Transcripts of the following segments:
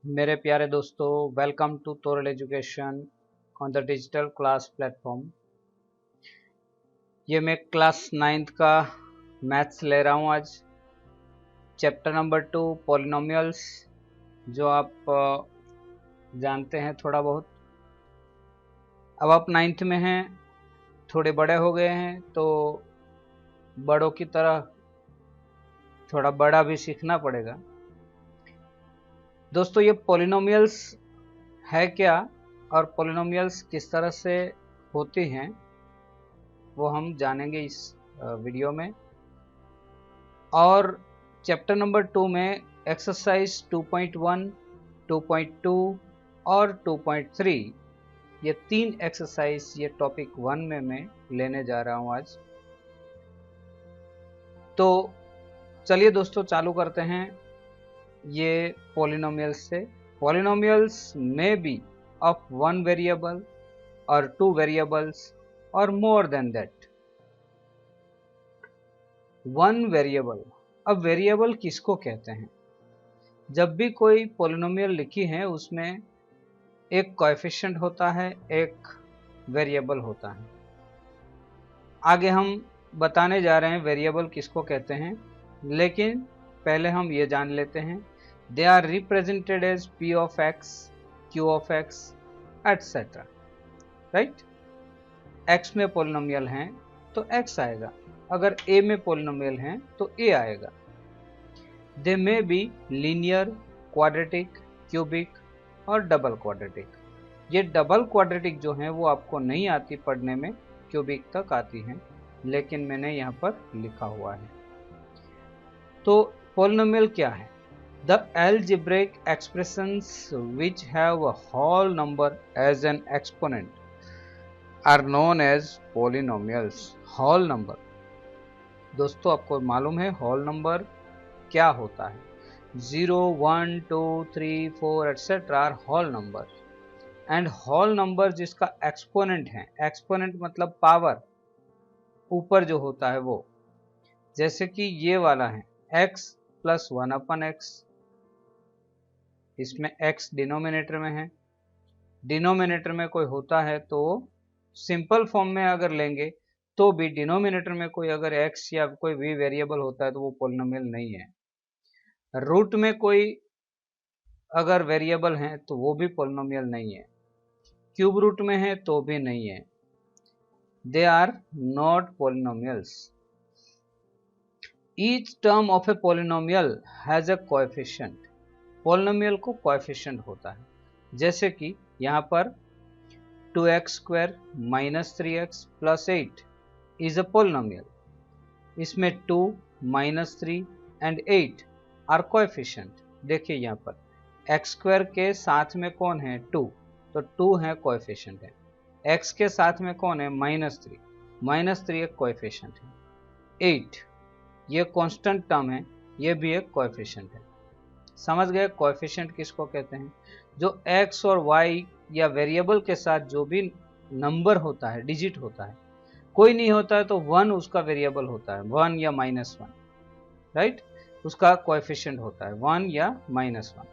मेरे प्यारे दोस्तों, welcome to Toral education on the digital class platform. ये मैं क्लास 9th का मैथ्स ले रहा हूँ आज। चैप्टर नंबर 2 पॉलिनोमियल्स, जो आप जानते हैं थोड़ा बहुत। अब आप 9th में हैं, थोड़े बड़े हो गए हैं, तो बड़ों की तरह थोड़ा बड़ा भी सीखना पड़ेगा। दोस्तों, ये पॉलिनोमियल्स है क्या और पॉलिनोमियल्स किस तरह से होती हैं वो हम जानेंगे इस वीडियो में। और चैप्टर नंबर 2 में एक्सरसाइज 2.1, 2.2 और 2.3, ये 3 एक्सरसाइज ये टॉपिक 1 में मैं लेने जा रहा हूं आज। तो चलिए दोस्तों, चालू करते हैं ये पॉलिनोमियल्स से। पॉलिनोमियल्स में बी ऑफ 1 वेरिएबल और 2 वेरिएबल्स और मोर देन दैट। 1 वेरिएबल। अब वेरिएबल किसको कहते हैं? जब भी कोई पॉलिनोमियल लिखी है उसमें एक कोएफिशिएंट होता है, एक वेरिएबल होता है। आगे हम बताने जा रहे हैं वेरिएबल किसको कहते हैं, लेकिन पहले हम ये जान लेते हैं। They are represented as p of x, q of x etcetera. Right? x में पॉलिनोमियल हैं तो x आएगा, अगर a में पॉलिनोमियल हैं तो a आएगा। They may be linear, quadratic, cubic और डबल क्वाड्रेटिक। ये डबल क्वाड्रेटिक जो हैं वो आपको नहीं आती पढ़ने में, क्यूबिक तक आती हैं, लेकिन मैंने यहाँ पर लिखा हुआ है। तो पॉलिनोमियल क्या है? The algebraic expressions which have a whole number as an exponent are known as polynomials. whole number, दोस्तों आपको मालूम है होल नंबर क्या होता है? 0, 1, 2, 3, 4 etcetera are whole number. And whole number जिसका एक्सपोनेंट है, एक्सपोनेंट मतलब पावर, ऊपर जो होता है वो, जैसे कि ये वाला है x प्लस 1/x, इसमें x डिनोमिनेटर में है। डिनोमिनेटर में कोई होता है तो सिंपल फॉर्म में अगर लेंगे तो भी डिनोमिनेटर में कोई अगर x या कोई भी वेरिएबल होता है तो वो पॉलिनोमियल नहीं है। रूट में कोई अगर वेरिएबल है तो वो भी पॉलिनोमियल नहीं है। क्यूब रूट में है तो भी नहीं है। They are not polynomials. Each term of a polynomial has a coefficient. Polynomial को कोएफिशिएंट होता है, जैसे कि यहाँ पर 2x² - 3x + 8 is a polynomial. इसमें 2, -3 एंड 8 आर कोएफिशिएंट। देखिए यहाँ पर x² के साथ में कौन है? 2, तो 2 है कोएफिशिएंट है। x के साथ में कौन है? -3 एक कोएफिशिएंट है। 8 ये कांस्टेंट टर्म है, ये भी एक कोएफिशिएंट है। समझ गए कोएफिशिएंट किसको कहते हैं? जो x और y या वेरिएबल के साथ जो भी नंबर होता है, डिजिट होता है, कोई नहीं होता है तो 1 उसका वेरिएबल होता है, 1 या -1, राइट? उसका कोएफिशिएंट होता है 1 या -1।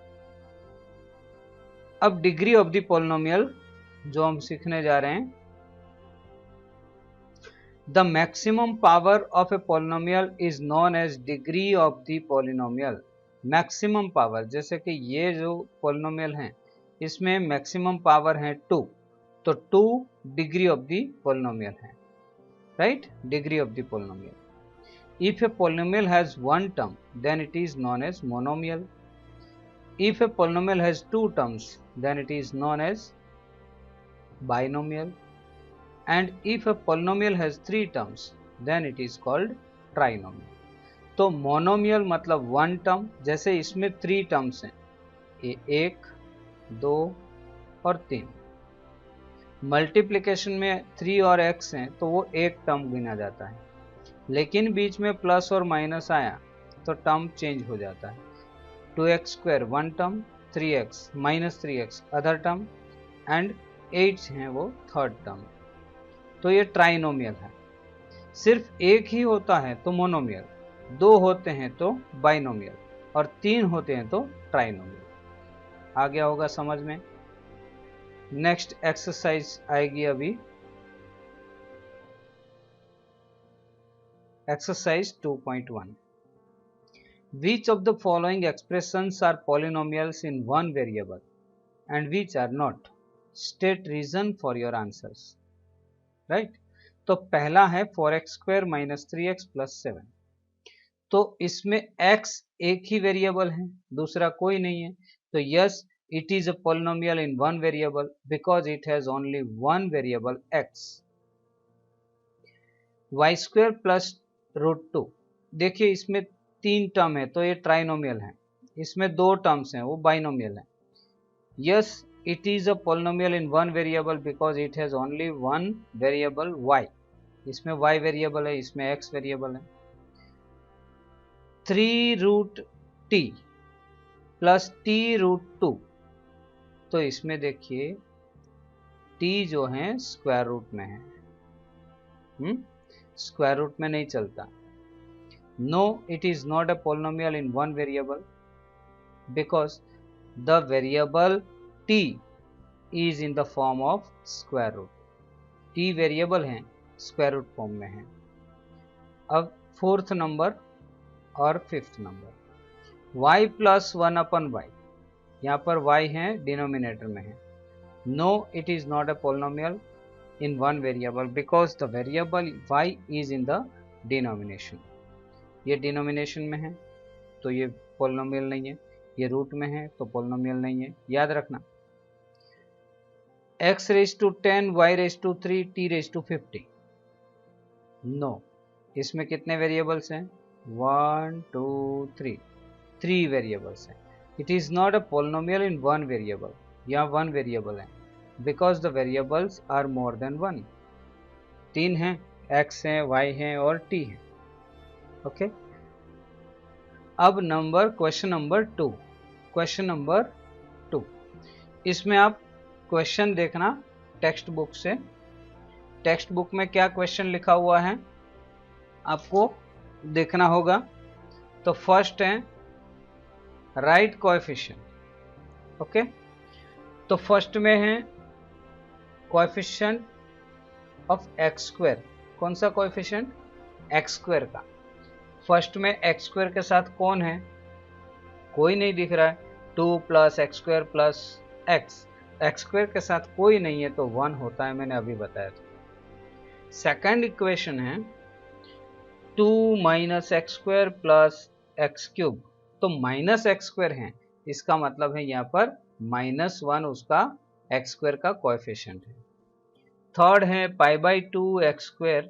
अब डिग्री ऑफ द पॉलिनोमियल जो हम सीखने जा रहे हैं। The maximum power of a polynomial is known as degree of the polynomial. Maximum power, जैसे कि ये जो पॉलिनोमियल हैं इसमें मैक्सिमम पावर है 2, तो 2 डिग्री ऑफ द पॉलिनोमियल है, right? Degree of the polynomial. If a polynomial has 1 term then it is known as monomial. If a polynomial has 2 terms then it is known as binomial. and if a polynomial has 3 terms then it is called trinomial. तो monomial मतलब 1 term, जैसे इसमें 3 terms हैं, 1, 2 और 3। Multiplication में 3 और x हैं तो वो एक टर्म गिना जाता है, लेकिन बीच में प्लस और माइनस आया तो टर्म चेंज हो जाता है। 2x² 1 term, 3x -3x other term and 8 हैं वो थर्ड टर्म। तो ये ट्राइनोमियल है। सिर्फ एक ही होता है तो मोनोमियल, 2 होते हैं तो बाइनोमियल और 3 होते हैं तो ट्राइनोमियल। आ गया होगा समझ में। नेक्स्ट एक्सरसाइज आएगी अभी, exercise 2.1। Which of the following expressions are polynomials in one variable and which are not? State reason for your answers. Right? तो पहला है 4x² - 3x + 7। तो इसमें x एक ही वेरिएबल है, दूसरा कोई नहीं है, तो yes it is a polynomial in one variable because it has only one variable x। y² + √2, देखिए इसमें 3 टर्म है तो ये ट्राइनोमियल है, इसमें 2 टर्म्स हैं वो बाइनोमियल है। Yes it is a polynomial in one variable because it has only one variable y, इसमें y वेरिएबल है, इसमें x वेरिएबल है। 3√t + t√2, तो इसमें देखिए t जो है स्क्वायर रूट में है, स्क्वायर रूट में नहीं चलता। No it is not a polynomial in one variable because the variable t is in the form of square root, t variable है स्क्वायर रूट फॉर्म में है। अब 4th नंबर और 5th नंबर, y + 1/y, यहाँ पर y है denominator में है। No it is not a polynomial in one variable because the variable y is in the denomination, ये डिनोमिनेशन में है तो ये पॉलिनोमियल नहीं है, ये रूट में है तो पॉलिनोमियल नहीं है, याद रखना। x⁻10 y⁻3 t⁻50, नो, इसमें कितने वेरिएबल्स हैं 1 2 3, 3 वेरिएबल्स हैं। It is not a polynomial in one variable, यहाँ वन वेरिएबल है because the variables are more than one, 3 हैं, x है y है और t है। ओके, अब क्वेश्चन नंबर 2, क्वेश्चन नंबर 2, इसमें आप क्वेश्चन देखना टेक्स्ट बुक से। टेक्स्ट बुक में क्या क्वेश्चन लिखा हुआ है आपको देखना होगा। तो फर्स्ट है राइट कोएफिशिएंट। ओके, तो फर्स्ट में है कोएफिशिएंट ऑफ x², कौन सा कोएफिशिएंट x² का। फर्स्ट में x² के साथ कौन है, कोई नहीं दिख रहा है, 2 + x² + x, x² के साथ कोई नहीं है तो 1 होता है, मैंने अभी बताया था। सेकंड इक्वेशन है 2 - x² + x³, तो -x² है, इसका मतलब है यहाँ पर -1 उसका x² का कोएफिशिएंट है। थर्ड है π/2 x²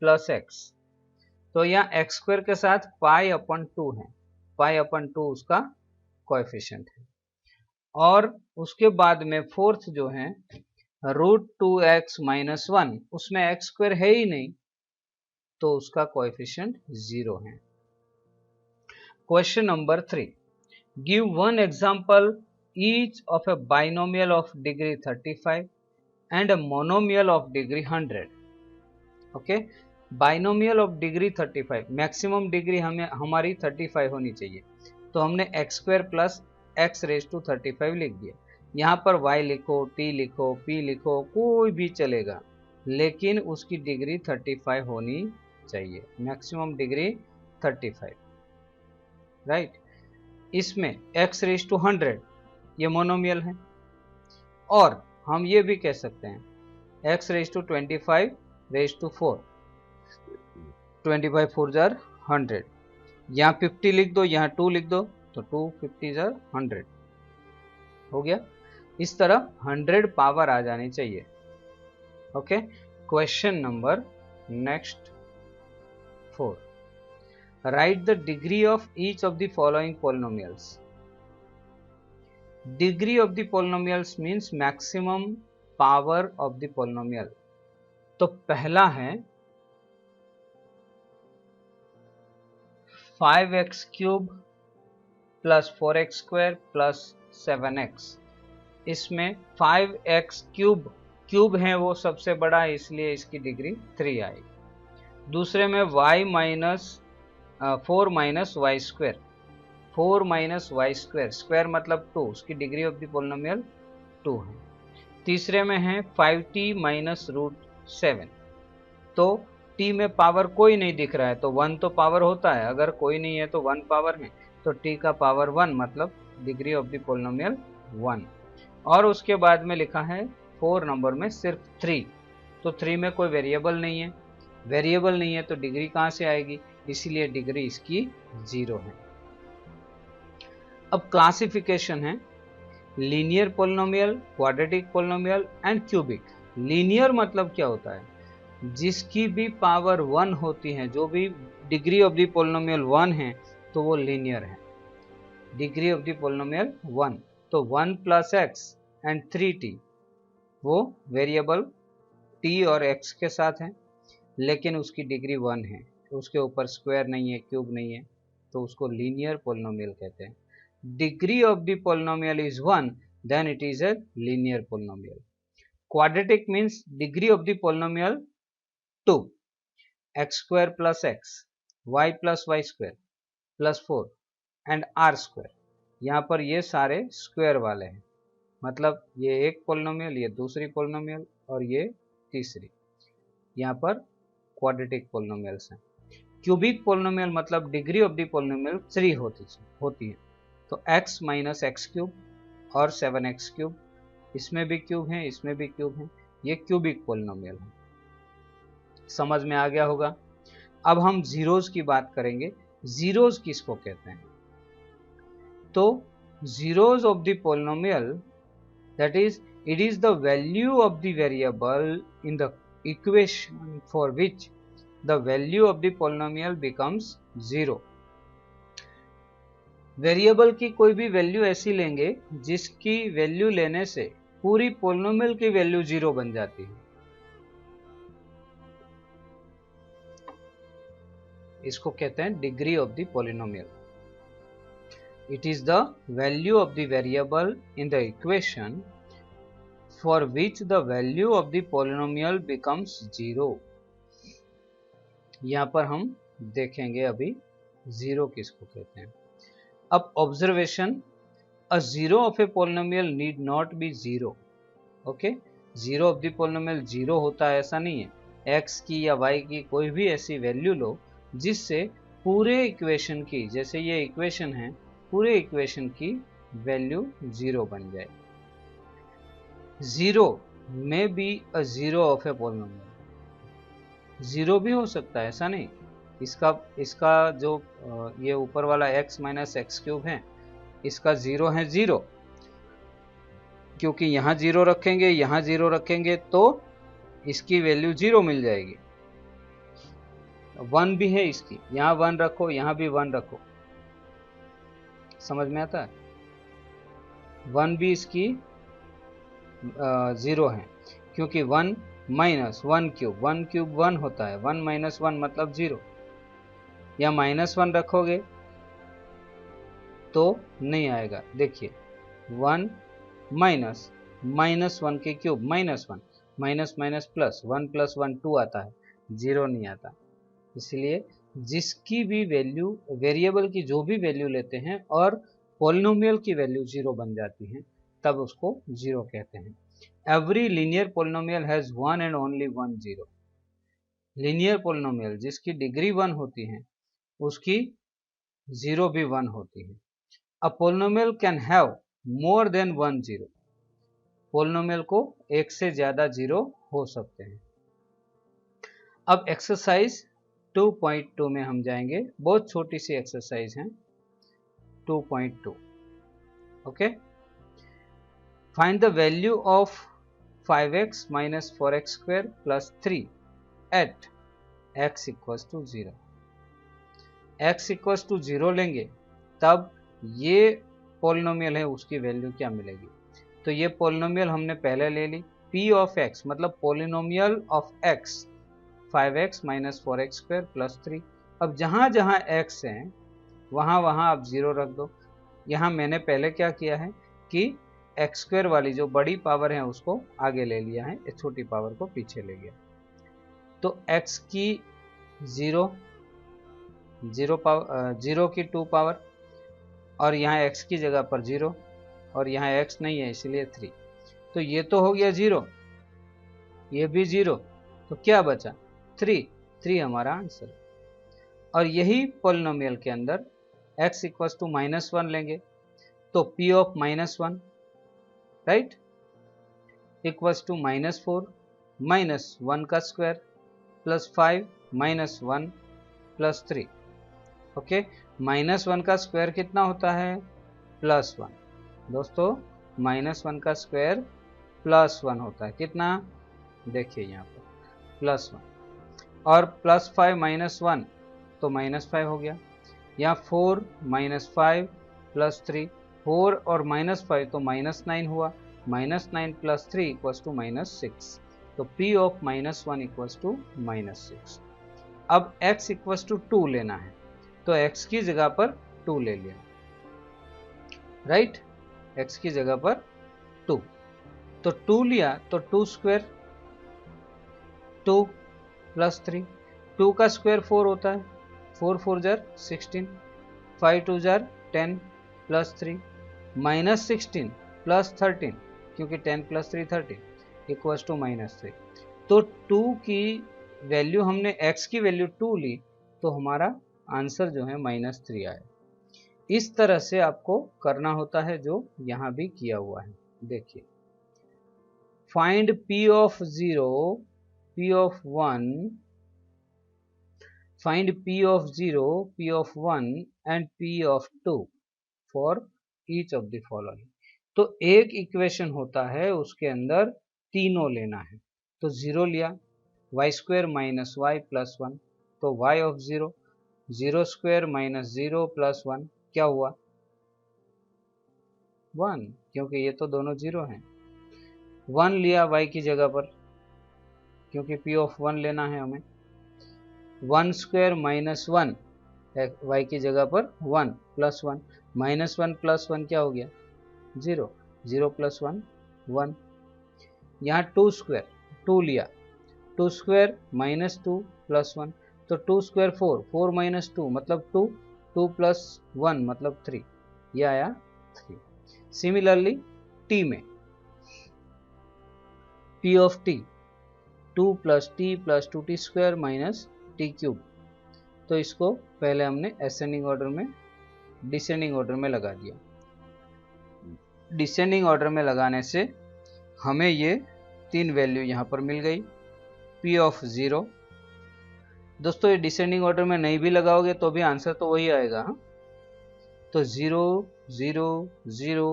+ x, तो यहाँ x² के साथ π/2 है, π/2 उसका कोएफिशिएंट है। और उसके बाद में फोर्थ जो है √2x - 1, उसमें x² है ही नहीं तो उसका कोएफिशिएंट 0 है। Question number 3, give one example each of a binomial of degree 35 and a monomial of degree 100। Okay, binomial of degree 35, maximum degree हमें हमारी 35 होनी चाहिए, तो हमने x² + x⁻35 लिख दिया। यहाँ पर y लिखो, t लिखो, p लिखो, कोई भी चलेगा, लेकिन उसकी डिग्री 35 होनी चाहिए, मैक्सिमम डिग्री 35, राइट। इसमें x⁻100 ये मोनोमियल है, और हम ये भी कह सकते हैं x⁻25⁴, 25 4 जार 100, यहाँ 50 लिख दो, यहाँ 2 लिख दो, तो 2 50 जार 100 हो गया। इस तरह 100 पावर आ जानी चाहिए। Okay, question number next 4, right the degree of each of the following polynomials. Degree of the polynomials means maximum power of the polynomial. तो पहला है 5x³ + 4x² + 7x, इसमें 5x³ क्यूब है वो सबसे बड़ा, इसलिए इसकी डिग्री 3 आई। दूसरे में 4 - y², 4 minus y square, square मतलब 2, उसकी डिग्री ऑफ द पोलिनोमियल 2 है। तीसरे में है 5t माइनस रूट 7, तो t में पावर कोई नहीं दिख रहा है तो 1 तो पावर होता है, अगर कोई नहीं है तो 1 पावर है, तो t का पावर 1 मतलब डिग्री ऑफ द पोलिनोमियल 1। और उसके बाद में लिखा है 4 नंबर में सिर्फ 3, तो 3 में कोई वेरिएबल नहीं है, वेरिएबल नहीं है तो डिग्री कहाँ से आएगी, इसीलिए डिग्री इसकी 0 है। अब क्लासिफिकेशन है linear polynomial, quadratic polynomial and cubic. Linear मतलब क्या होता है, जिसकी भी पावर 1 होती है, जो भी डिग्री ऑफ द पोलिनोमियल 1 है तो वो लीनियर है। डिग्री ऑफ द पोलिनोमियल 1, तो 1 प्लस एक्स एंड 3t वो वेरिएबल t और x के साथ है, लेकिन उसकी डिग्री 1 है, उसके ऊपर स्क्वायर नहीं है, क्यूब नहीं है, तो उसको लीनियर पोलिनोमियल कहते हैं। Degree of the polynomial is 1, then it is a linear polynomial. Quadratic means degree of the polynomial 2, x square plus x, y plus y square plus 4 and r square. यहाँ पर ये सारे square वाले हैं, मतलब ये एक पोलिनोमियल, ये दूसरी पोलिनोमियल और ये तीसरी, यहाँ पर क्वाड्रेटिक पोलिनोमियल्स हैं। क्यूबिक पोलिनोमियल मतलब डिग्री ऑफ द पोलिनोमियल 3 होती है, तो x माइनस एक्स क्यूब और 7x क्यूब, इसमें भी क्यूब है, इसमें भी क्यूब है, ये क्यूबिक पोलिनोमियल है। समझ में आ गया होगा। अब हम जीरोस की बात करेंगे। जीरोस किसको कहते हैं, तो zeros of the polynomial that is it is the value of the variable in the equation for which the value of the polynomial becomes 0। Variable की कोई भी वैल्यू ऐसी लेंगे जिसकी वैल्यू लेने से पूरी पोलिनोमियल की वैल्यू 0 बन जाती है, इसको कहते हैं degree of the polynomial. It is the value of the variable in the equation for which the value of the polynomial becomes 0। यहां पर हम देखेंगे अभी 0 किसको कहते हैं। अब observation, a zero of a polynomial need not be 0। Okay, zero of the polynomial 0 होता है ऐसा नहीं है। x की या y की कोई भी ऐसी वैल्यू लो जिससे पूरे इक्वेशन की, जैसे ये इक्वेशन है, पूरे इक्वेशन की वैल्यू 0 बन जाए। 0 में be a zero of A polynomial, 0 भी हो सकता है ऐसा नहीं। इसका जो ये ऊपर वाला x माइनस एक्स क्यूब है, इसका 0 है 0, क्योंकि यहाँ 0 रखेंगे, यहाँ 0 रखेंगे तो इसकी वैल्यू 0 मिल जाएगी। 1 भी है इसकी, यहाँ 1 रखो, यहाँ भी 1 रखो, समझ में आता है। 1 भी इसकी 0 है, क्योंकि 1 माइनस 1 क्यूब, 1 क्यूब 1 होता है, 1 माइनस 1 मतलब 0। या माइनस 1 रखोगे तो नहीं आएगा। देखिए 1 माइनस माइनस 1 के cube minus 1, minus minus plus, 1 plus 1 2 आता है, 0 नहीं आता। इसलिए जिसकी भी वैल्यू, वेरिएबल की जो भी वैल्यू लेते हैं और पोलिनोमियल की वैल्यू 0 बन जाती है, तब उसको 0 कहते हैं। Every linear polynomial has one and only one 0। Linear polynomial जिसकी डिग्री 1 होती है उसकी 0 भी 1 होती है। A polynomial can have more than 1 0। Polynomial को एक से ज्यादा 0 हो सकते हैं। अब एक्सरसाइज 2.2 में हम जाएंगे, बहुत छोटी सी एक्सरसाइज है 2.2। Okay, find the value of 5x minus 4x square plus 3 at x equals to 0। x equals to 0 लेंगे तब ये पोलिनोमियल है उसकी वैल्यू क्या मिलेगी। तो ये पोलिनोमियल हमने पहले ले ली, p ऑफ x मतलब polynomial of x 5x minus 4x square plus 3। अब जहां जहां x है वहां वहां आप 0 रख दो। यहां मैंने पहले क्या किया है कि एक्स स्क्वायर वाली जो बड़ी पावर है उसको आगे ले लिया है, छोटी पावर को पीछे ले गया। तो x की 0 की 2 पावर और यहाँ x की जगह पर 0 और यहाँ x नहीं है इसलिए 3। तो ये तो हो गया 0, ये भी 0, तो क्या बचा 3 हमारा आंसर। और यही पॉलिनोमियल के अंदर x इक्वल्स टू -1 लेंगे तो p of -1 right equals to -4 -1 का स्क्वायर प्लस 5 -1 प्लस 3। ओके, -1 का स्क्वायर कितना होता है +1। दोस्तों -1 का स्क्वायर +1 होता है, कितना देखिए यहाँ पर +1 और +5 -1 तो -5 हो गया। यहाँ 4 -5 प्लस 3, 4 और -5 तो -9 हुआ, -9 प्लस 3 इक्वल्स टू -6। तो P ऑफ -1 इक्वल्स टू -6। अब x इक्वल्स टू 2 लेना है तो x की जगह पर 2 ले लिया, राइट x की जगह पर 2। तो 2 लिया तो 2 स्क्वायर 2 प्लस 3, 2 का स्क्वायर 4 होता है, 4 4 जार 16, 5 2 जार 10 प्लस 3 -16 प्लस 13 क्योंकि 10 प्लस 3 13 इक्वल्स टू -3। तो 2 की वैल्यू हमने x की वैल्यू 2 ली तो हमारा आंसर जो है -3 आया। इस तरह से आपको करना होता है जो यहाँ भी किया हुआ है। देखिए find P of 0, P of 1, find P of 0, P of 1 and P of 2 for each of the following। तो एक इक्वेशन होता है उसके अंदर तीनों लेना है, तो 0 लिया y square minus y plus 1, तो y of 0, 0 square minus 0 plus 1 क्या हुआ 1, क्योंकि ये तो दोनों 0 हैं। 1 लिया y की जगह पर क्योंकि P ऑफ 1 लेना है हमें, 1 स्क्वायर माइनस 1 y की जगह पर 1 प्लस 1, -1 प्लस 1 क्या हो गया 0, 0 प्लस 1 1। यहाँ 2 स्क्वायर 2 लिया, 2 स्क्वायर -2 प्लस 1, तो 2 स्क्वायर 4, 4 माइनस 2 मतलब 2, 2 प्लस 1 मतलब 3, ये आया 3। सिमिलरली t में P of t 2 plus t plus 2t square minus T cube, तो इसको पहले हमने असेंडिंग ऑर्डर में डिसेंडिंग ऑर्डर में लगा दिया। डिसेंडिंग ऑर्डर में लगाने से हमें ये 3 वैल्यू यहाँ पर मिल गई। P ऑफ 0, दोस्तों ये डिसेंडिंग ऑर्डर में नहीं भी लगाओगे तो भी आंसर तो वही आएगा। तो 0 0 0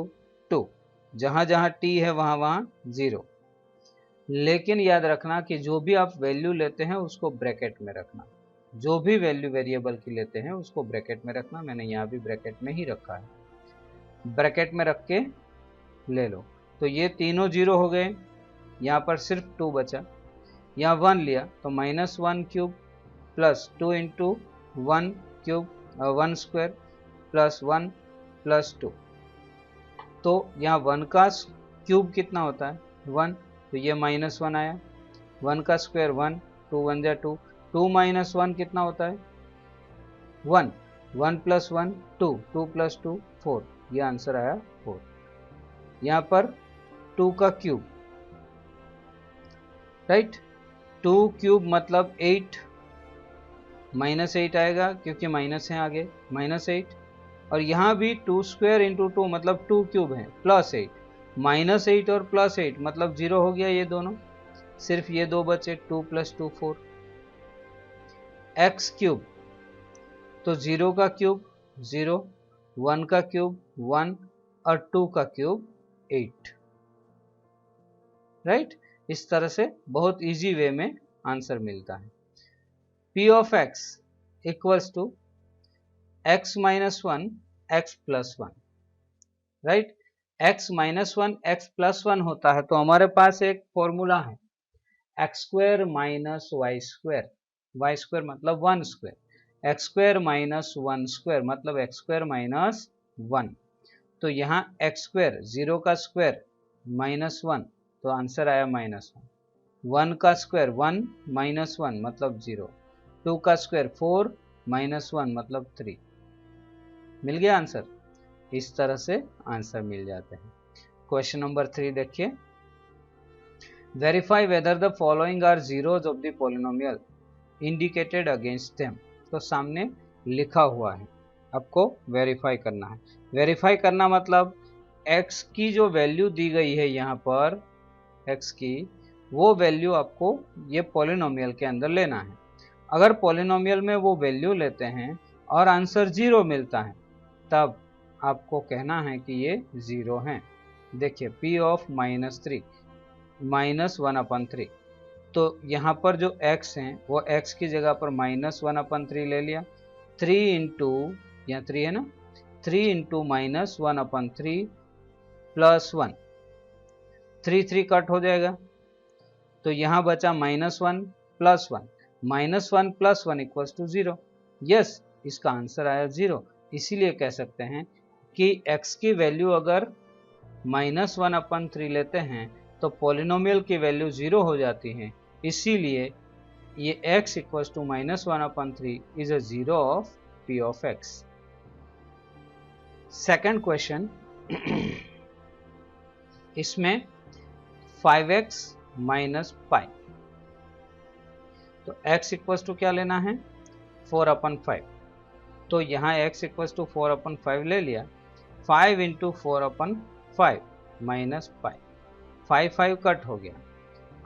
2, जहाँ जहाँ t है वहाँ वहाँ 0, लेकिन याद रखना कि जो भी आप वैल्यू लेते हैं उसको ब्रैकेट में रखना, जो भी वैल्यू वेरिएबल की लेते हैं उसको ब्रैकेट में रखना। मैंने यहाँ भी ब्रैकेट में ही रखा है, ब्रैकेट में रख के ले लो। तो ये तीनों 0 हो गए, यहाँ पर सिर्फ 2 बचा। यहाँ 1 लिया तो -1 cube plus 2 into 1 cube 1 square plus 1 plus 2, तो यहाँ 1 का क्यूब कितना होता है 1, तो ये -1 आया, 1 का स्क्वायर 1, 2 1 जा 2, 2 माइनस 1 कितना होता है 1, 1 प्लस 1 2, 2 प्लस 2 4, ये आंसर आया 4। यहाँ पर 2 का क्यूब, राइट, 2 क्यूब मतलब 8, -8 आएगा क्योंकि माइनस है आगे -8, और यहाँ भी 2 स्क्वायर इंटू 2 मतलब 2 क्यूब है +8, -8 और +8 मतलब 0 हो गया ये दोनों, सिर्फ ये 2 बचे 2 + 2 4। x क्यूब, तो 0 का क्यूब 0, 1 का क्यूब 1 और 2 का क्यूब 8, राइट। इस तरह से बहुत इजी वे में आंसर मिलता है। P of x equals to x minus 1 x plus 1, right. x minus 1 x plus 1 होता है तो हमारे पास एक फॉर्मूला है x square minus y square, y square मतलब 1 square, x square minus 1 square मतलब एक्स स्क्वायर माइनस 1। तो यहाँ एक्स स्क्वायर 0 का स्क्वायर -1, तो आंसर आया -1। 1 का स्क्वायर 1 -1 मतलब 0, 2 का स्क्वायर 4 -1 मतलब 3, मिल गया आंसर। इस तरह से आंसर मिल जाते हैं। क्वेश्चन नंबर 3 देखिए, verify whether the following are zeros of the polynomial indicated against them. तो सामने लिखा हुआ है, आपको वेरीफाई करना है। वेरीफाई करना मतलब x की जो वैल्यू दी गई है यहाँ पर, x की वो वैल्यू आपको ये पॉलिनोमियल के अंदर लेना है। अगर पॉलिनोमियल में वो वैल्यू लेते हैं और आंसर 0 मिलता है, तब आपको कहना है कि ये 0 है। देखिए p ऑफ -3 -1/3, तो यहाँ पर जो x है वो x की जगह पर -1/3 ले लिया। 3 इंटू, यहाँ 3 है ना, 3 इंटू -1/3 प्लस 1, 3 कट हो जाएगा, तो यहाँ बचा -1 plus 1, -1 plus 1 equals to 0। Yes, इसका आंसर आया 0। इसीलिए कह सकते हैं कि x की वैल्यु अगर -1/3 लेते हैं तो पॉलिनोमियल की वैल्यू 0 हो जाती है। इसीलिए ये x equals to -1/3 is a 0 of p of x। Second question, इसमें 5x माइनस पाई, तो x इक्वल्स टू क्या लेना है, 4/5। तो यहाँ x इक्वल्स टू 4/5 ले लिया। 5 इंटू 4/5 माइनस पाई, 5 कट हो गया,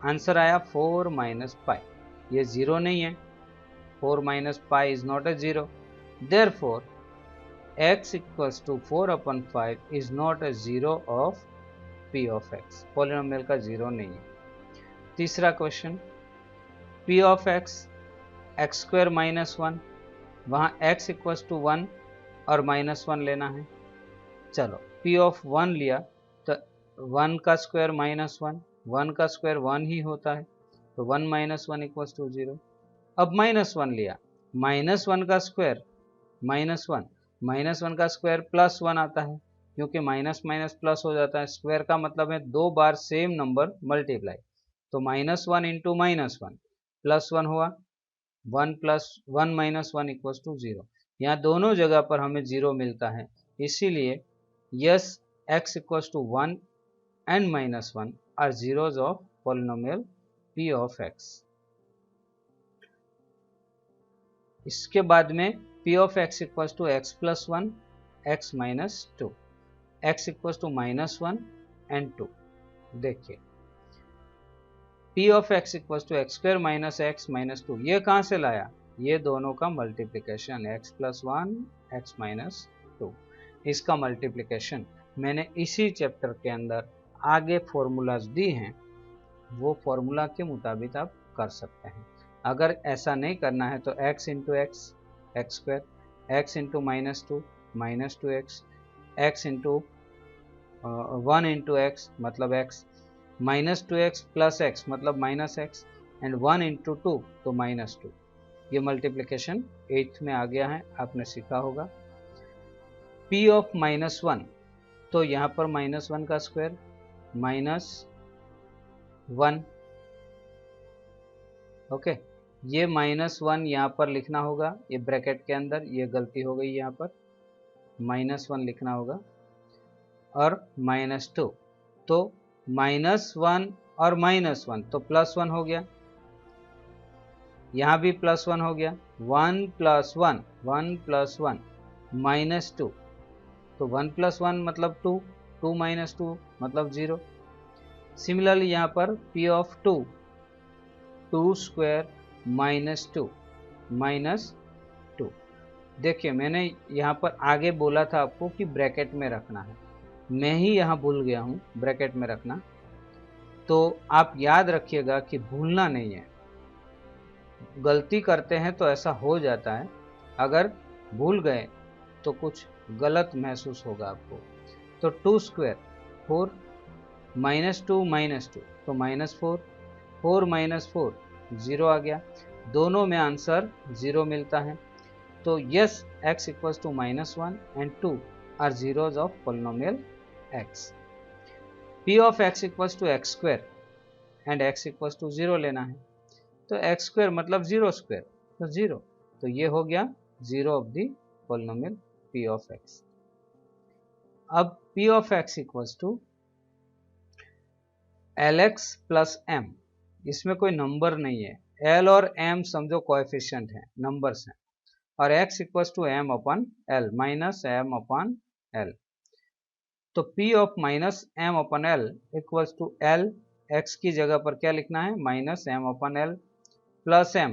आंसर आया 4 माइनस पाई। ये 0 नहीं है, 4 minus pi is not a 0, therefore x equals to 4/5 is not a 0 of p of x। Polynomial का 0 नहीं है। तीसरा question, p of x x² -1, वहाँ x इक्वल्स टू 1 और -1 लेना है। चलो p ऑफ 1 लिया तो 1 का स्क्वायर -1, 1 का स्क्वायर 1 ही होता है, तो 1 -1 इक्वल्स टू 0। अब -1 लिया, -1 का स्क्वायर -1, -1 का स्क्वायर प्लस 1 आता है, क्योंकि माइनस माइनस प्लस हो जाता है। स्क्वायर का मतलब है 2 बार सेम नंबर मल्टीप्लाई, तो -1 इंटू -1 प्लस 1 हुआ, 1 प्लस 1 -1 इक्वल्स टू 0। यहाँ दोनों जगह पर हमें 0 मिलता है, इसीलिए yes x equals to 1 and -1 are zeros of polynomial p of x। इसके बाद में p of x equals to x plus 1 x minus 2, x equals to -1 and 2। देखिए p of x equals to x² minus x minus 2, ये कहाँ से लाया, ये दोनों का multiplication, x plus 1 x minus 2, इसका मल्टीप्लिकेशन मैंने इसी चैप्टर के अंदर आगे फॉर्मूलाज दी हैं, वो फॉर्मूला के मुताबिक आप कर सकते हैं। अगर ऐसा नहीं करना है तो x into x x², x into -2 -2x, x into 1 into x मतलब x, -2x प्लस x मतलब -x, एंड 1 इंटू 2 तो -2। ये मल्टीप्लिकेशन 8th में आ गया है, आपने सीखा होगा। p ऑफ -1, तो यहाँ पर -1 का स्क्वायर -1, ओके, ये -1 यहाँ पर लिखना होगा, ये ब्रैकेट के अंदर, ये गलती हो गई, यहाँ पर -1 लिखना होगा, और -2, तो -1 और -1 तो +1 हो गया, यहाँ भी +1 हो गया, 1 + 1 1 + 1 -2, तो 1 + 1 मतलब 2, 2 - 2 मतलब 0। सिमिलरली यहाँ पर p ऑफ 2, 2² -2 -2। देखिए मैंने यहाँ पर आगे बोला था आपको कि ब्रैकेट में रखना है, मैं ही यहाँ भूल गया हूँ ब्रैकेट में रखना, तो आप याद रखिएगा कि भूलना नहीं है। गलती करते हैं तो ऐसा हो जाता है, अगर भूल गए तो कुछ गलत महसूस होगा आपको। तो 2² 4 -2 -2 तो -4, 4 -4 0 आ गया, दोनों में आंसर 0 मिलता है। तो yes x equals to -1 and 2 are zeros of polynomial x। p of x equals to x² and x equals to 0 लेना है, तो x² मतलब 0², तो 0, तो ये हो गया 0 of the polynomial p of x। अब P of x equals to Lx plus m, इसमें कोई नंबर नहीं है, L और m समझो कोएफिशिएंट हैं, नंबर्स हैं, और x equals to m upon L minus m upon L। तो P of minus m upon L equals to L, x की जगह पर क्या लिखना है, minus m upon L plus m,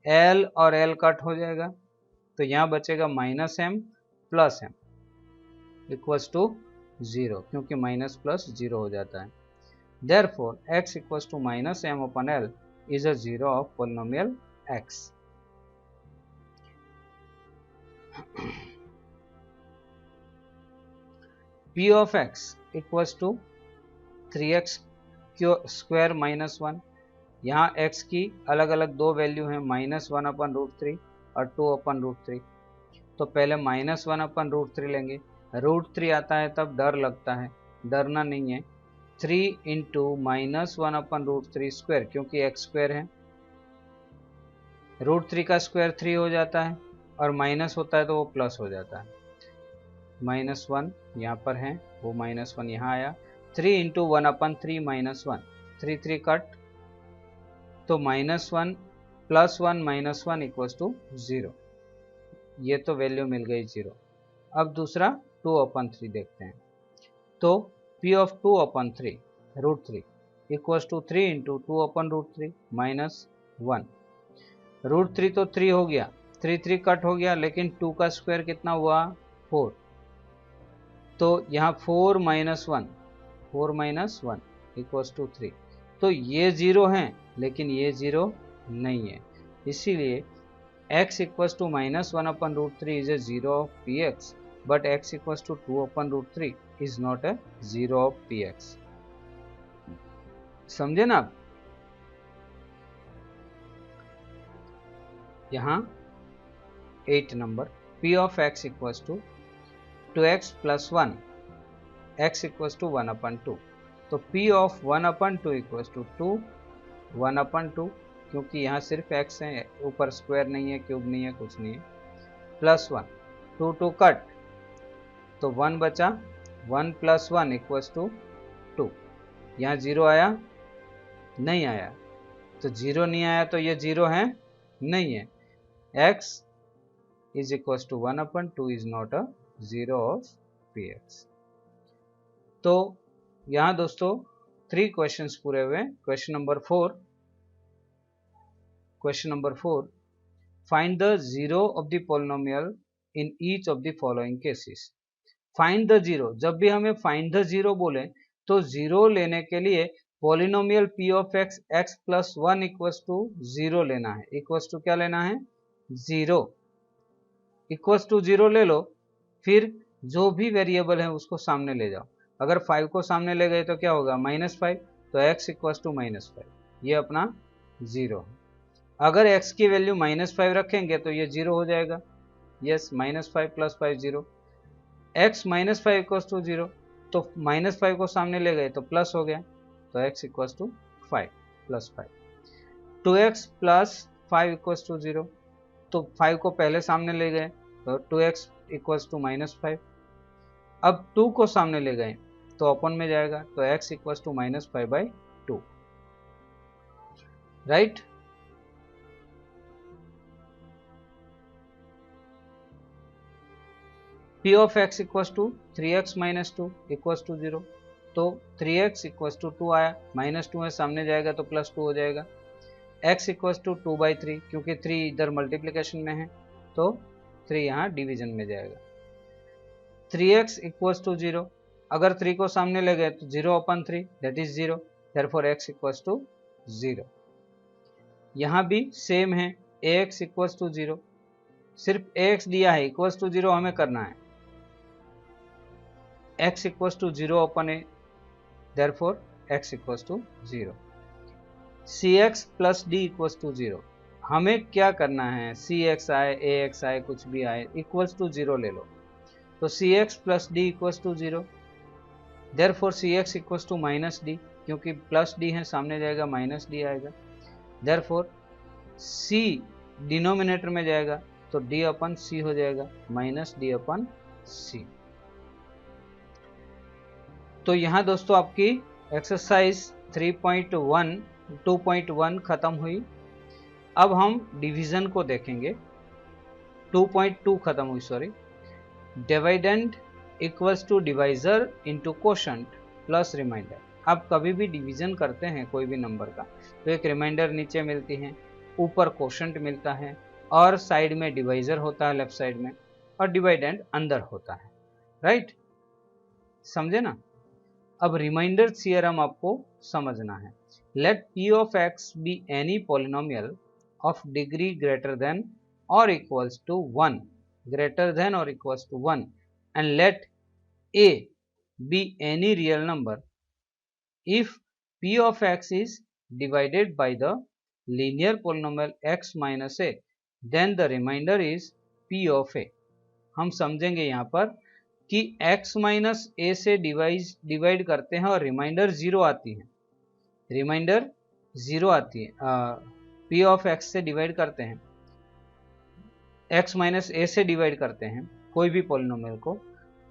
L और L कट हो जाएगा तो यहाँ बचेगा minus m plus m equals to 0, क्योंकि माइनस प्लस 0 हो जाता है। Therefore, x equals to minus m upon L is a zero of polynomial x. P of x equals to 3x square minus 1। यहाँ x की अलग अलग दो value हैं, माइनस 1 अपन रूट 3 और 2 अपन रूट 3। तो पहले माइनस 1 अपन रूट 3 लेंगे, रूट 3 आता है तब डर लगता है, डरना नहीं है। 3 into minus 1 upon root 3 square, क्योंकि x स्क्वायर है, रूट 3 का स्क्वायर 3 हो जाता है और माइनस होता है तो वो प्लस हो जाता है। माइनस 1 यहाँ पर है, वो माइनस 1 यहाँ आया, 3 इंटू 1 अपन 3 माइनस 1, 3 3 कट, तो minus 1 plus 1 minus 1 equals to 0, ये तो वैल्यू मिल गई 0। अब दूसरा 2 अपन 3 देखते हैं, तो P ऑफ 2 अपन 3 रूट 3 equals to 3 into 2 upon root 3 minus 1, root 3 तो 3 हो गया, 3 3 कट हो गया, लेकिन 2 का स्क्वायर कितना हुआ 4, तो यहाँ 4 माइनस 1, 4 माइनस 1 इक्वल्स टू 3, तो ये 0 हैं लेकिन ये 0 नहीं है, इसीलिए x equals to minus 1 upon root 3 is a zero of p x, but x equals to 2 upon root 3 is not a zero of px। समझे ना? यहाँ 8 number, p of x equals to 2x plus 1, x equals to 1 upon 2, तो p of 1 upon 2 equals to 2 1 upon 2, क्योंकि यहाँ सिर्फ x है, ऊपर square नहीं है, क्यूब नहीं है, कुछ नहीं है, प्लस 1, 2 2 कट, तो 1 बचा, 1 प्लस 1 इक्वल्स टू 2, यहाँ 0 आया नहीं आया, तो 0 नहीं आया तो ये 0 है नहीं है, x is equals to 1 upon 2 is not a zero of p x. तो यहाँ दोस्तों 3 क्वेश्चंस पूरे हुए। Question number 4, find the zero of the polynomial in each of the following cases. Find the zero, जब भी हमें फाइंड द जीरो बोले तो जीरो लेने के लिए polynomial p of x x plus 1 equals to 0 लेना है, इक्वल्स टू क्या लेना है 0, इक्वल्स टू 0 ले लो, फिर जो भी वेरिएबल है उसको सामने ले जाओ, अगर 5 को सामने ले गए तो क्या होगा -5, तो x इक्वल्स टू -5, ये अपना 0 है। अगर x की वैल्यू -5 रखेंगे तो ये 0 हो जाएगा, yes, -5 plus 5 0, x -5 equals to 0, तो -5 को सामने ले गए तो प्लस हो गया, तो x equals to 5 plus 5, 2x plus 5 equals to 0, तो 5 को पहले सामने ले गए तो 2x इक्वल्स टू -5, अब 2 को सामने ले गए तो अपन में जाएगा, तो x equals to -5/2, right. p of x equals to 3x minus 2 equals to 0, तो 3x इक्वल्स टू 2 आया, -2 है सामने जाएगा तो +2 हो जाएगा, x इक्वल्स टू 2/3, क्योंकि 3 इधर मल्टीप्लिकेशन में है तो 3 यहाँ डिवीजन में जाएगा, 3x इक्वल्स टू 0, अगर 3 को सामने ले गए तो 0/3 that is 0, therefore x equals to 0। यहाँ भी सेम है, ax इक्वल्स टू 0, सिर्फ ax दिया है, इक्वल्स टू 0 हमें करना है, x equals to 0/a, therefore x equals to 0। cx plus d equals to 0, हमें क्या करना है, cx आए ax आए कुछ भी आए, इक्वल्स टू 0 ले लो, तो cx plus d equals to 0, therefore cx equals to -d, क्योंकि प्लस d है सामने जाएगा -d आएगा, देयरफॉर c डिनोमिनेटर में जाएगा तो d/c हो जाएगा, -d/c। तो यहाँ दोस्तों आपकी एक्सरसाइज 3.1 2.1 खत्म हुई। अब हम डिवीजन को देखेंगे। 2.2 खत्म हुई, sorry. Dividend equals to divisor into quotient plus remainder. आप कभी भी डिवीजन करते हैं कोई भी नंबर का तो एक रिमाइंडर नीचे मिलती है, ऊपर कोशंट मिलता है और साइड में डिवाइजर होता है लेफ्ट साइड में, और डिवाइडेंड अंदर होता है, राइट? समझे ना? अब रिमाइंडर थियरम आपको समझना है। Let p of x be any polynomial of degree greater than और equals to 1, greater than or equals to 1, and let a be any real number if p of x is divided by the linear polynomial x minus a, then the remainder is p of a। हम समझेंगे यहाँ पर कि x minus a से divide करते हैं और reminder 0 आती है, रिमाइंडर 0 आती है। p ऑफ x से डिवाइड करते हैं, x माइनस ए से डिवाइड करते हैं कोई भी पॉलिनोमियल को,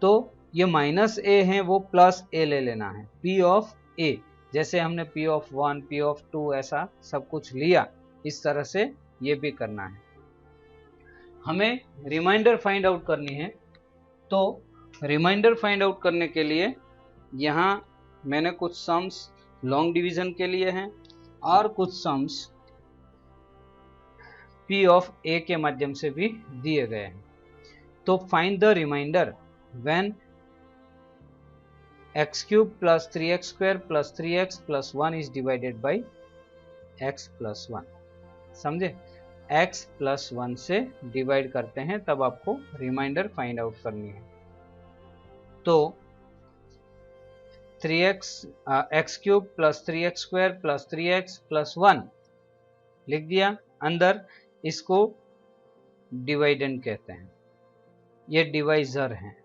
तो ये माइनस ए है वो प्लस ए ले लेना है, p ऑफ a। जैसे हमने p ऑफ 1 p ऑफ 2 ऐसा सब कुछ लिया, इस तरह से ये भी करना है। हमें रिमाइंडर फाइंड आउट करनी है, तो रिमाइंडर फाइंड आउट करने के लिए यहाँ मैंने कुछ सम्स लॉन्ग डिवीजन के लिए हैं और कुछ सम्स p ऑफ a के माध्यम से भी दिए गए हैं। तो find the remainder when x cube plus 3x square plus 3x plus 1 is divided by x plus 1। समझे? x प्लस 1 से डिवाइड करते हैं तब आपको रिमाइंडर फाइंड आउट करनी है। तो 3x cube plus 3x square plus 3x plus 1 लिख दिया अंदर, इसको डिवाइडेंड कहते हैं, ये डिवाइजर हैं,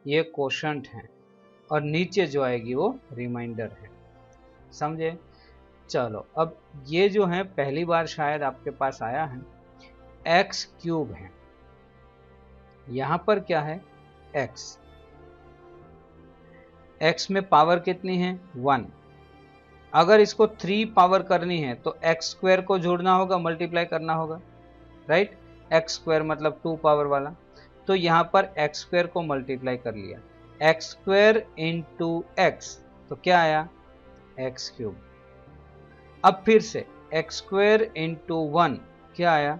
ये कोशंट हैं, और नीचे जो आएगी वो रिमाइंडर है। समझे? चलो, अब ये जो है पहली बार शायद आपके पास आया है, x क्यूब है, यहां पर क्या है x, x में पावर कितनी है 1। अगर इसको 3 पावर करनी है तो x स्क्वायर को जोड़ना होगा, मल्टीप्लाई करना होगा, राइट? x स्क्वायर मतलब 2 पावर वाला, तो यहां पर x स्क्वायर को मल्टीप्लाई कर लिया, x स्क्वायर इंटू x, तो क्या आया x क्यूब। अब फिर से x स्क्वायर इंटू 1 क्या आया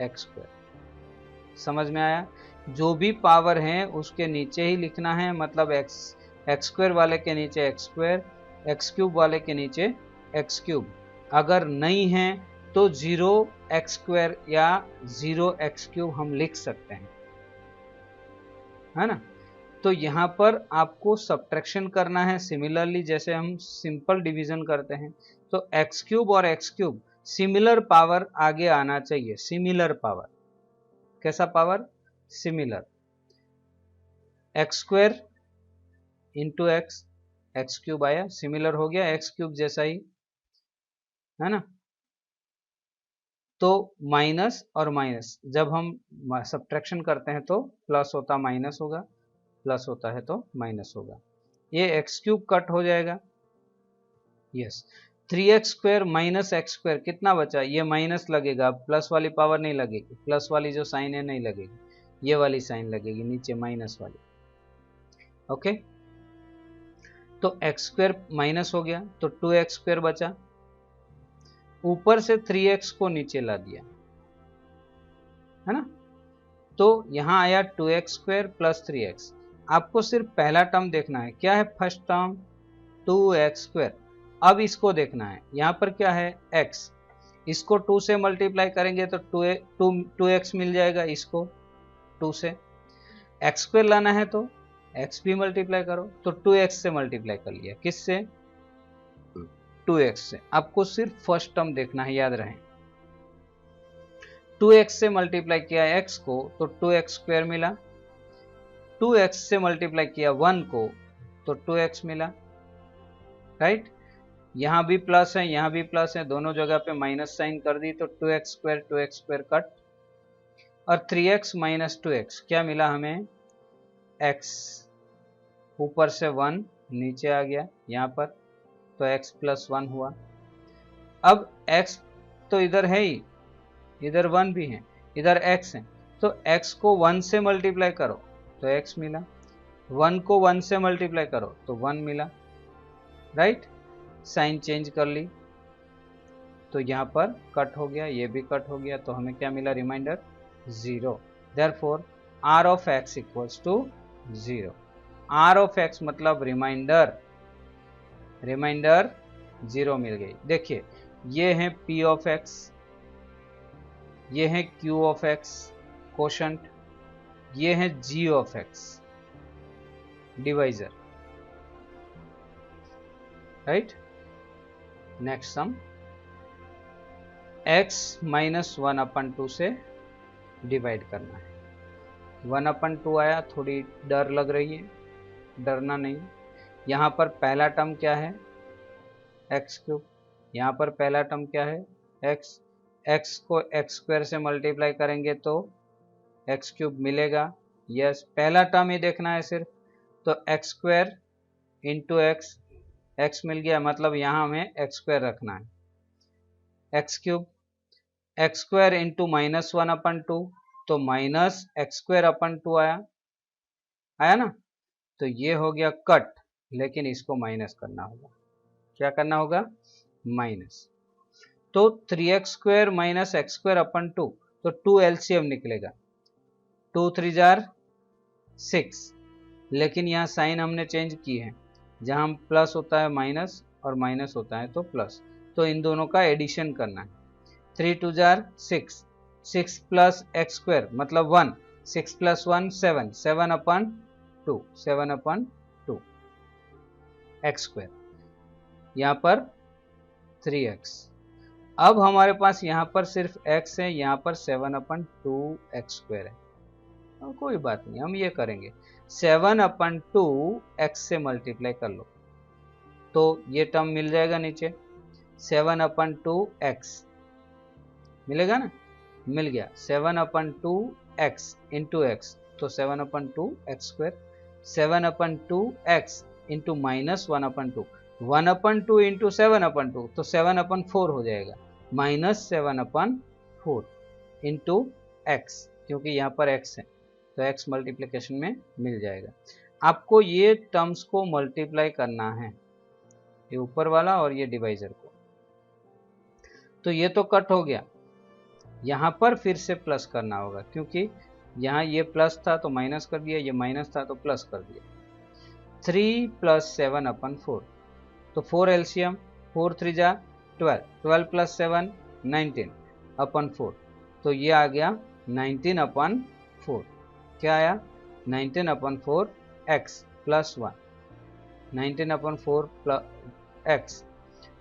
x स्क्वायर। समझ में आया? जो भी पावर है उसके नीचे ही लिखना है, मतलब x स्क्वायर वाले के नीचे x स्क्वायर, x क्यूब वाले के नीचे x क्यूब। अगर नहीं है तो 0x स्क्वायर या 0x क्यूब हम लिख सकते हैं, है ना? तो यहां पर आपको सब्ट्रैक्शन करना है, सिमिलरली जैसे हम सिंपल डिवीजन करते हैं, तो x क्यूब और x क्यूब सिमिलर पावर आगे आना चाहिए, सिमिलर पावर। कैसा power? Similar. x square into x, x cube आया, सिमिलर हो गया, एक्स क्यूब जैसा ही, है ना? तो माइनस और माइनस जब हम सब्ट्रैक्शन करते हैं तो प्लस होता माइनस होगा, प्लस होता है तो माइनस होगा, ये एक्स क्यूब कट हो जाएगा। Yes, 3x square minus x square कितना बचा? ये माइनस लगेगा, प्लस वाली पावर नहीं लगेगी, प्लस वाली जो साइन है नहीं लगेगी, ये वाली साइन लगेगी नीचे माइनस वाली। ओके, तो एक्स स्क्वायर माइनस हो गया तो 2x स्क्वायर बचा, ऊपर से 3x को नीचे ला दिया, है ना? तो यहां आया 2x स्क्वायर प्लस 3x। आपको सिर्फ पहला टर्म देखना है, क्या है फर्स्ट टर्म 2x स्क्वायर। अब इसको देखना है, यहां पर क्या है x, इसको 2 से मल्टीप्लाई करेंगे तो 2x मिल जाएगा, इसको 2 से। x स्क्वायर लाना है तो x भी मल्टीप्लाई करो, तो 2x से मल्टीप्लाई कर लिया, किससे? 2x से। आपको सिर्फ फर्स्ट टर्म देखना है, याद रहे। 2x से मल्टीप्लाई किया x को तो 2x स्क्वायर मिला, 2x से मल्टीप्लाई किया 1 को तो 2x मिला, राइट? यहां भी प्लस है, यहां भी प्लस है, दोनों जगह पे माइनस साइन कर दी तो 2x स्क्वायर कट, और 3x माइनस 2x क्या मिला हमें? x, ऊपर से 1 नीचे आ गया यहाँ पर, तो x प्लस 1 हुआ। अब x तो इधर है ही, इधर 1 भी है, इधर x है, तो x को 1 से मल्टीप्लाई करो तो x मिला, 1 को 1 से मल्टीप्लाई करो तो 1 मिला, राइट। साइन चेंज कर ली तो यहाँ पर कट हो गया, ये भी कट हो गया, तो हमें क्या मिला, remainder 0। Therefore r of x equals to 0। r of x मतलब रिमाइंडर 0 मिल गई। देखिए ये है p ऑफ x, ये है q ऑफ x कोशंट, ये है g of x divisor, right. Next sum, x minus 1/2 से डिवाइड करना है। 1/2 आया, थोड़ी डर लग रही है, डरना नहीं। यहाँ पर पहला टर्म क्या है, x3, यहाँ पर पहला टर्म क्या है, x को x² से मल्टीप्लाई करेंगे तो x³ मिलेगा। यस, पहला टर्म ही देखना है सिर्फ, तो x² इंटू x मिल गया, मतलब यहाँ हमें x² रखना है। x³ इंटू माइनस 1/2, तो माइनस x²/2 आया ना, तो ये हो गया कट, लेकिन इसको माइनस करना होगा। क्या करना होगा, माइनस। तो 3x² माइनस x²/2, तो 2 एलसीएम निकलेगा, 2 3 जार 6, लेकिन यहाँ साइन हमने चेंज की है, जहाँ प्लस होता है माइनस और माइनस होता है तो प्लस, तो इन दोनों का एडिशन करना है। 3 2 जार 6, 6 प्लस x² मतलब 1, 6 प्लस 1 7, 7/2, 7/2 x², यहाँ पर 3x। अब हमारे पास यहाँ पर सिर्फ x है, यहाँ पर 7/2 x² है, तो कोई बात नहीं, हम ये करेंगे 7/2 x से मल्टीप्लाई कर लो, तो ये टर्म मिल जाएगा नीचे, 7/2 x मिलेगा ना, मिल गया 7/2 x इंटू x, तो 7/2 x², 7/2 x into minus 1/2, 1/2 into 7/2, तो 7/4 हो जाएगा, माइनस 7/4 इंटू x, क्योंकि यहाँ पर x है तो x मल्टीप्लिकेशन में मिल जाएगा। आपको ये टर्म्स को मल्टीप्लाई करना है, ये ऊपर वाला और ये डिवाइजर को, तो ये तो कट हो गया, यहाँ पर फिर से प्लस करना होगा, क्योंकि यहाँ ये प्लस था तो माइनस कर दिया, ये माइनस था तो प्लस कर दिया। 3 प्लस 7/4, तो 4 एलसीएम, 4 3 जा 12, 12 प्लस 7 19/4, तो ये आ गया 19/4। क्या आया, 19/4 x प्लस 1, 19/4 प्लस x।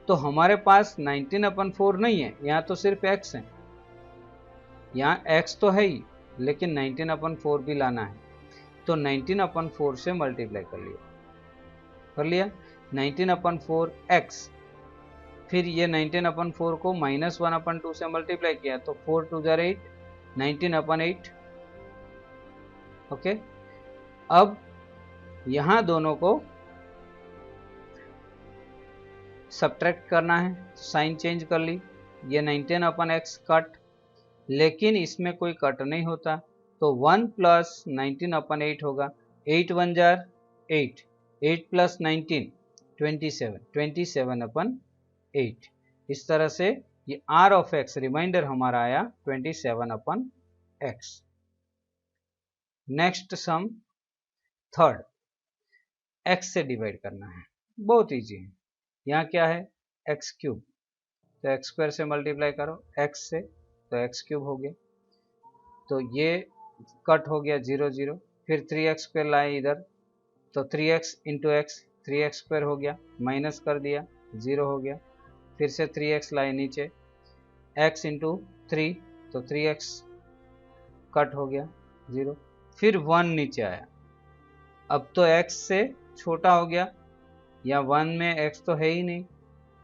तो हमारे पास 19/4 नहीं है, यहाँ तो सिर्फ x है, यहाँ x तो है ही, लेकिन 19/4 भी लाना है, तो 19/4 से मल्टीप्लाई कर लिया 19/4 x, फिर ये 19/4 को माइनस 1/2 से मल्टीप्लाई किया, तो 4 2 जार 8, 19/8। ओके, अब यहाँ दोनों को सब्ट्रैक्ट करना है, साइन चेंज कर ली, ये 19/x कट, लेकिन इसमें कोई कट नहीं होता, तो 1 प्लस 19/8 होगा, 8 1 जार 8, 8 प्लस 19 27, 27/8। इस तरह से ये r ऑफ x रिमाइंडर हमारा आया 27/x। Next sum, third, x से डिवाइड करना है, बहुत इजी है। यहाँ क्या है, x³, तो x² से मल्टीप्लाई करो x से, तो x³ हो गया, तो ये कट हो गया 0 0, फिर 3x² लाए इधर, तो 3x इंटू x, 3x² हो गया, माइनस कर दिया 0 हो गया, फिर से 3x लाए नीचे, x इंटू 3, तो 3x कट हो गया 0, फिर 1 नीचे आया, अब तो x से छोटा हो गया, या 1 में x तो है ही नहीं,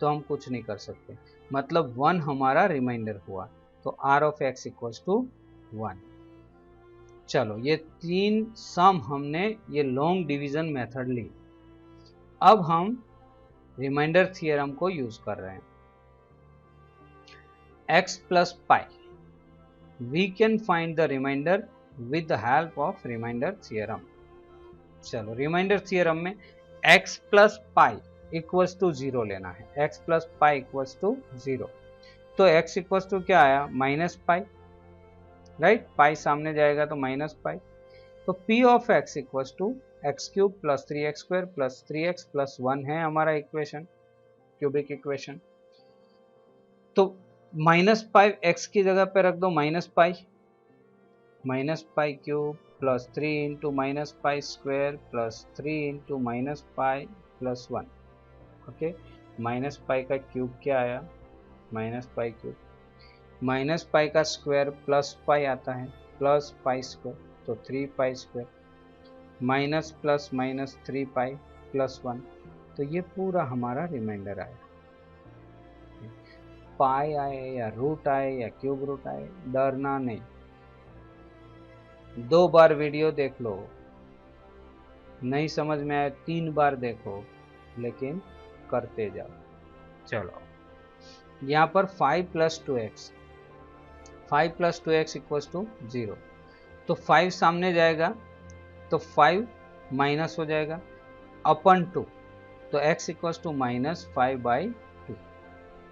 तो हम कुछ नहीं कर सकते, मतलब 1 हमारा रिमाइंडर हुआ, तो r of x equals to 1। चलो, ये 3 सम हमने ये लॉन्ग डिवीजन मेथड ली। अब हम रिमाइंडर थियरम को यूज कर रहे हैं। x plus pi, we can find the remainder with the help of remainder theorem। चलो रिमाइंडर थियरम में x plus pi equals to 0 लेना है। x plus pi equals to 0, तो x इक्वल्स टू क्या आया, माइनस पाई, राइट, पाई सामने जाएगा तो माइनस पाई। तो p of x equals to x cube plus 3x square plus 3x plus 1 है हमारा इक्वेशन, क्यूबिक इक्वेशन। तो माइनस पाई एक्स की जगह पे रख दो minus pi cube plus 3 into minus pi square plus 3 into minus pi plus 1। Okay, minus pi का cube क्या आया, minus pi cube, minus pi का स्क्वायर प्लस पाई आता है, प्लस पाई स्क्वायर, तो 3 pi square minus plus minus 3 पाई plus 1। तो ये पूरा हमारा रिमाइंडर आया। पाई आए या रूट आए या क्यूब रूट आए, डरना नहीं, 2 बार वीडियो देख लो, नहीं समझ में आए 3 बार देखो, लेकिन करते जाओ। चलो यहाँ पर 5 plus 2x, 5 plus 2x equals to 0, तो 5 सामने जाएगा तो 5 माइनस हो जाएगा अपन 2, तो x इक्वल्स टू माइनस 5/2।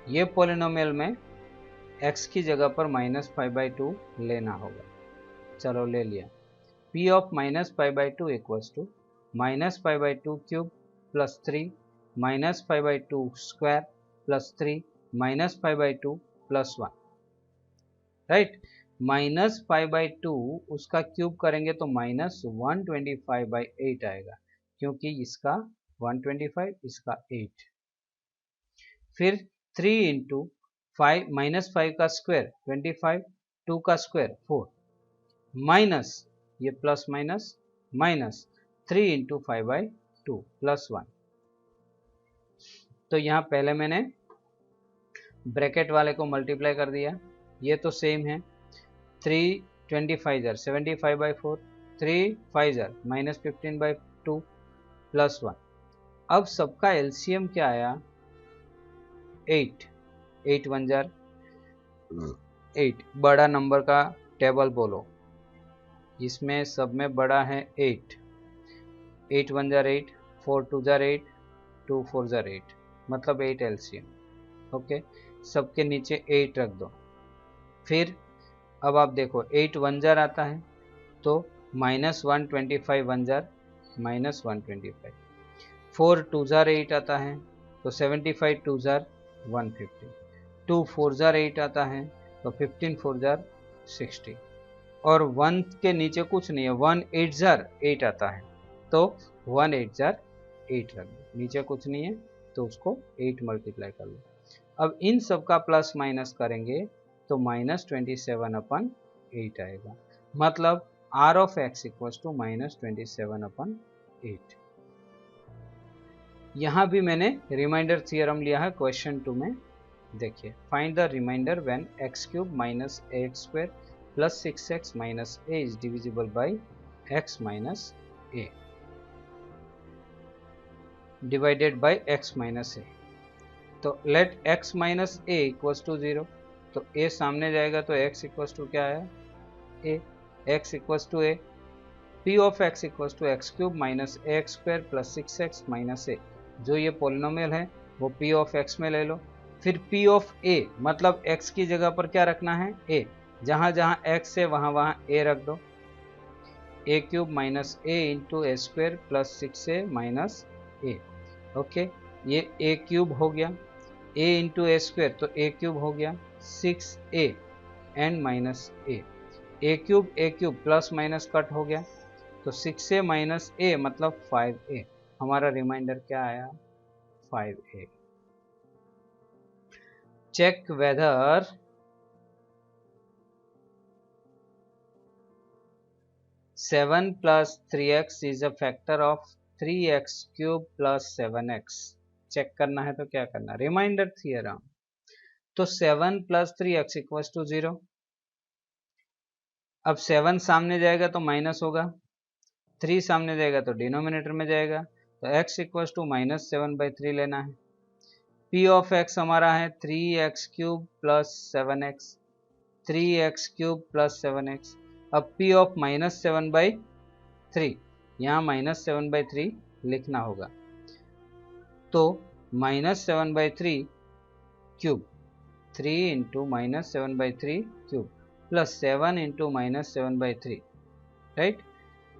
ये पॉलिनोमियल में x की जगह पर माइनस 5/2 लेना होगा। चलो ले लिया। p of minus 5/2 equals to minus 5/2 cube plus 3 minus 5/2 square plus 3 minus 5/2 plus 1, right. Minus 5/2 उसका क्यूब करेंगे तो माइनस 125/8 आएगा, क्योंकि इसका 125 इसका 8। फिर 3 इंटू 5 माइनस 5 का स्क्वायर 25, 2 का स्क्वायर 4, माइनस ये plus minus minus 3 into 5/2 plus 1। तो यहाँ पहले मैंने ब्रैकेट वाले को मल्टीप्लाई कर दिया, ये तो सेम है। 3 25 जार 75/4, 3 5 जार माइनस 15/2 प्लस 1। अब सबका एलसीएम क्या आया, 8, 8 1 जार 8, बड़ा नंबर का टेबल बोलो, इसमें सब में बड़ा है 8, 8 1 जार 8, 4 2 जार 8, 2 4 जार 8, मतलब 8 एलसीएम। ओके, सबके नीचे 8 रख दो। फिर अब आप देखो 8 1 जार आता है तो माइनस 125 1 जार माइनस 125, 4 2 जार 8 आता है तो 75 2 जार 150, 2 4 जार 8 आता है तो 15 4 जार 60, और 1 के नीचे कुछ नहीं है, 1 8 जार 8 आता है तो 1 8 जार 8 रख दो, नीचे कुछ नहीं है तो उसको 8 मल्टीप्लाई कर लो। अब इन सब का प्लस माइनस करेंगे तो माइनस 27/8 आएगा, मतलब r of x equals to minus 27/8। यहाँ भी मैंने रिमाइंडर थियरम लिया है क्वेश्चन 2 में। देखिए, find the remainder when x cube minus 8 square plus 6x minus a is divisible by x minus a divided by x minus a। तो let x minus a equals to 0, तो a सामने जाएगा तो x equals to क्या आया, a, x equals to a, p of x equals to x cube minus ax square plus 6x minus a। जो ये polynomial है वो p ऑफ x में ले लो। फिर p ऑफ a मतलब x की जगह पर क्या रखना है, a, जहां जहां x है वहां वहां a रख दो, a cube minus a into A square plus 6a minus a। Okay, ये a क्यूब हो गया, a इंटू ए स्क्वायर तो a क्यूब हो गया 6a and minus a cube plus minus cut हो गया तो 6a माइनस a मतलब 5a। हमारा रिमाइंडर क्या आया, 5a। Check whether seven plus 3x is a factor of 3x cube plus 7x। Check करना है तो क्या करना, रिमाइंडर थियरम। तो 7 प्लस 3x इक्वल्स टू 0। अब 7 सामने जाएगा तो माइनस होगा, 3 सामने जाएगा तो डिनोमिनेटर में जाएगा, तो x इक्वल्स टू -7/3 लेना है। p ऑफ x हमारा है 3x³ plus 7x, 3x³ plus 7x। अब p ऑफ -7/3, यहाँ -7/3 लिखना होगा। तो -7/3 cube, 3 into -7/3 cube plus 7 into -7/3, right.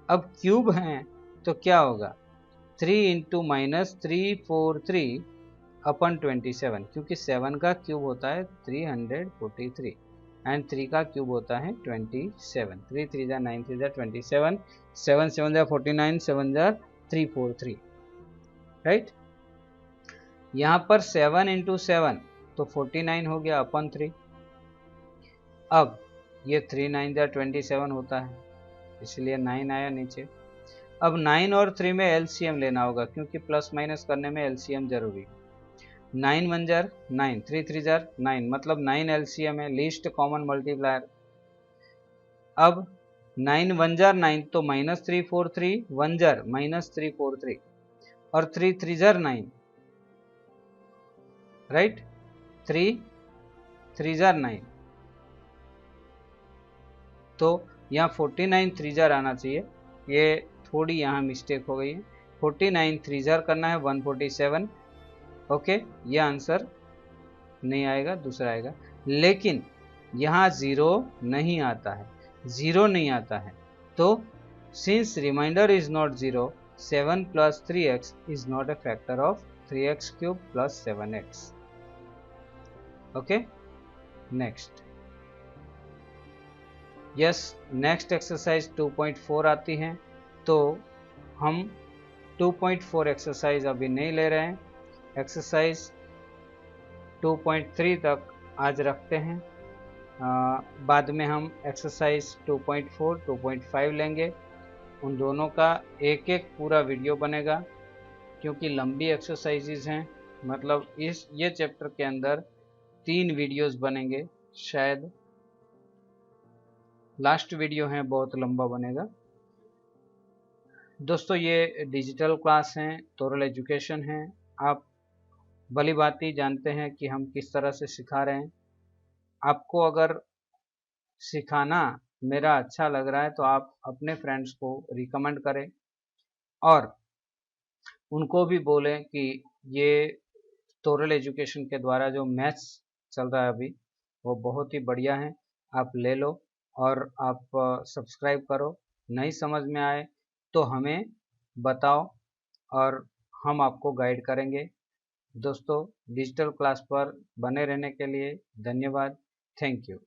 अब क्यूब है तो क्या होगा, 3 इंटू -343 अपन 27, क्योंकि 7 का क्यूब होता है 343 एंड 3 का क्यूब होता है 27। 3 3 जा 9 3 जा 27, 7 7 जा 49, 7 जा 343, राइट। यहाँ पर 7 इंटू 7 तो 49 हो गया अपन 3। अब ये 3 9 जा 27 होता है, इसलिए 9 आया नीचे। अब 9 और 3 में एलसीएम लेना होगा, क्योंकि प्लस माइनस करने में एलसीएम जरूरी है। 9 1 जार 9, 3 3 जार 9, मतलब 9 एलसीएम है, लीस्ट कॉमन मल्टीप्लायर। अब 9 1 जार 9 तो -343, 1 जार -343 और 3 3 जार 9, राइट। 3 3 जार 9, तो यहाँ 49 3 जार आना चाहिए, ये थोड़ी यहाँ मिस्टेक हो गई है। 49 3 जार करना है 147, ओके, ये आंसर नहीं आएगा, दूसरा आएगा। लेकिन यहाँ 0 नहीं आता है, 0 नहीं आता है, तो since reminder is not 0, 7 plus 3x is not a factor of 3x³ plus 7x। Okay, next. Yes, next exercise 2.4 आती है, तो हम 2.4 एक्सरसाइज अभी नहीं ले रहे हैं, एक्सरसाइज 2.3 तक आज रखते हैं। बाद में हम एक्सरसाइज 2.4 2.5 लेंगे, उन दोनों का एक एक पूरा वीडियो बनेगा, क्योंकि लंबी एक्सरसाइजेज हैं, मतलब ये चैप्टर के अंदर 3 वीडियोस बनेंगे, शायद लास्ट वीडियो है बहुत लंबा बनेगा। दोस्तों ये डिजिटल क्लास हैं, तोरल एजुकेशन है, आप भली भांति जानते हैं कि हम किस तरह से सिखा रहे हैं। आपको अगर सिखाना मेरा अच्छा लग रहा है तो आप अपने फ्रेंड्स को रिकमेंड करें और उनको भी बोलें कि ये तोरल एजुकेशन के द्वारा जो मैथ्स चल रहा है अभी, वो बहुत ही बढ़िया है, आप ले लो और आप सब्सक्राइब करो। नहीं समझ में आए तो हमें बताओ और हम आपको गाइड करेंगे। दोस्तों डिजिटल क्लास पर बने रहने के लिए धन्यवाद, थैंक यू।